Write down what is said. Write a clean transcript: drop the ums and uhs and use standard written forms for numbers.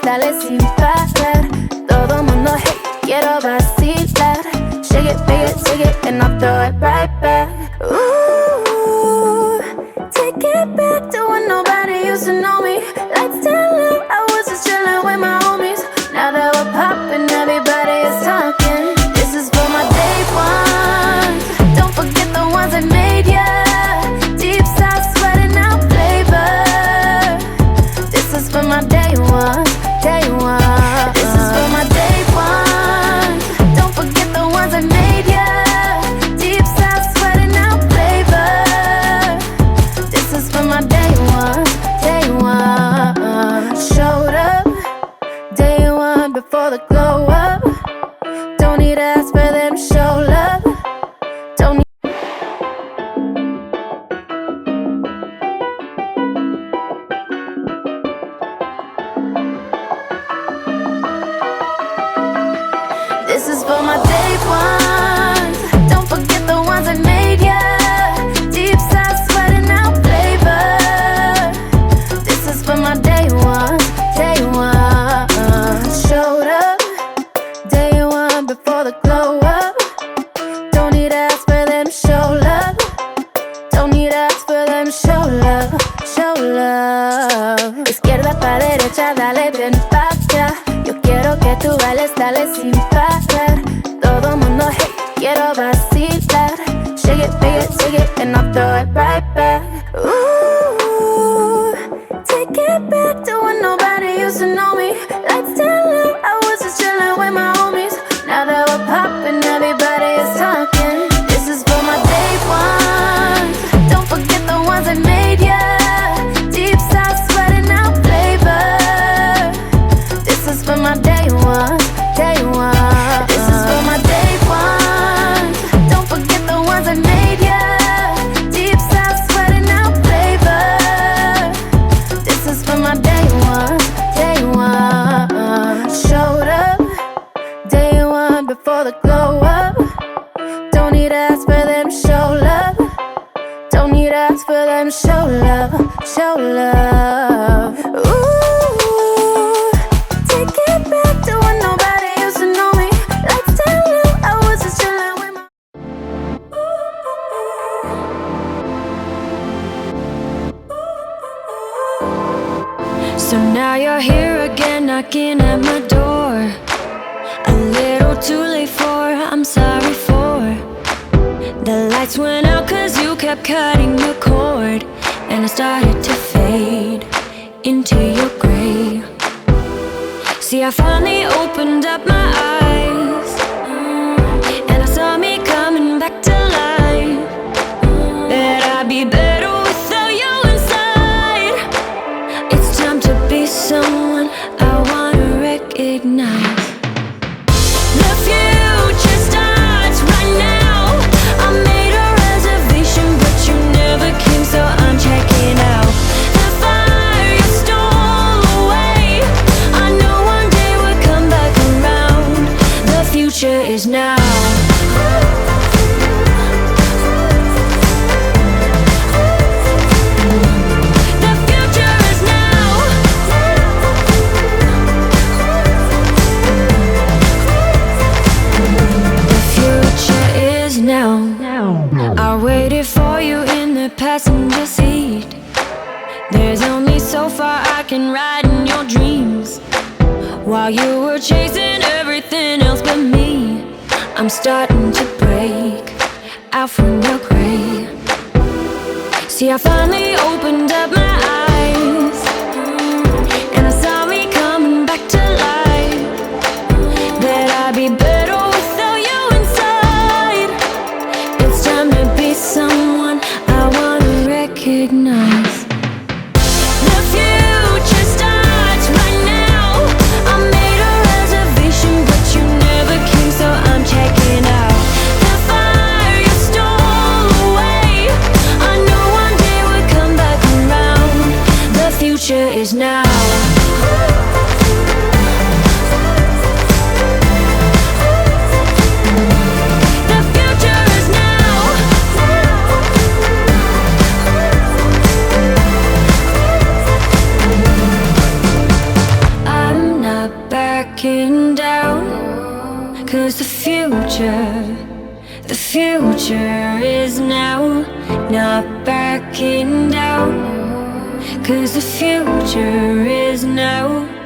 dale sin parar. Todo mundo hey, quiero vacilar. Shake it, bake it, take it, and I'll throw it right back. Ooh, take it back to when nobody used to know me. Let's tell them I was just chillin' with my homies. Now that we're poppin', everybody is talking. This is for my day ones. Don't forget the ones that made ya. Deep south sweating out flavor. This is for my day ones, day one. This is for my day ones. Don't forget the ones that made ya. Deep south sweating out flavor. This is for my day ones, day one. Showed up day one before the glow up. Don't need to ask for them to show love. Don't need. This is for my day ones. Don't forget the ones that made ya. Deep south sweating out flavor. This is for my day ones, day one. Showed up day one before the glow up. Don't need to ask for them to show love. Don't need to ask for them to show love, show love. Izquierda pa' derecha, dale bien pa' acá. Yo quiero que tú bailes, dale sin parar. Todo mundo hey, quiero vacilar. Shake it, bake it, take it, and I'll throw it right back. Ooh, take it back to when nobody used to know me. Let's tell them I was just chillin' with my homies. Now that we're poppin', everybody is talking. This is for my day ones. Don't forget the ones that made ya. Deep south sweating out flavor. This is for my day ones, day one. This is for my day ones. Don't forget the ones that made ya. Deep south sweating out flavor. This is for my day ones, day one. Showed up day one before the glow up. Don't need to ask for them to show love. Don't need to ask for them to show love, show love. Ooh, take it back to when nobody used to know me. Let's tell them I was just chillin' with my. So now you're here again, knocking at my door. A little too late for, I'm sorry for. The lights went out cause you kept cutting the cord. And I started to fade into your gray. See, I finally opened up my eyes, and I saw me coming back to life. That I'd be better without you inside. It's time to be someone I wanna recognize. The future starts right now. I made a reservation, but you never came, so I'm checking out. The fire you stole away, I know one day we'll come back around. The future is now. The future is now. The future is now. I waited for you in the passenger seat. There's only so far I can ride in your dreams. While you were chasing everything else but me, I'm starting to break out from your gray. See, I finally opened up my eyes, and I saw me coming back to life. That I'd be better without you inside. It's time to be someone I wanna recognize. The future starts right now. I made a reservation, but you never came, so I'm checking out. The fire you stole away, I know one day we'll come back around. The future is now, not backing down. 'Cause the future is now.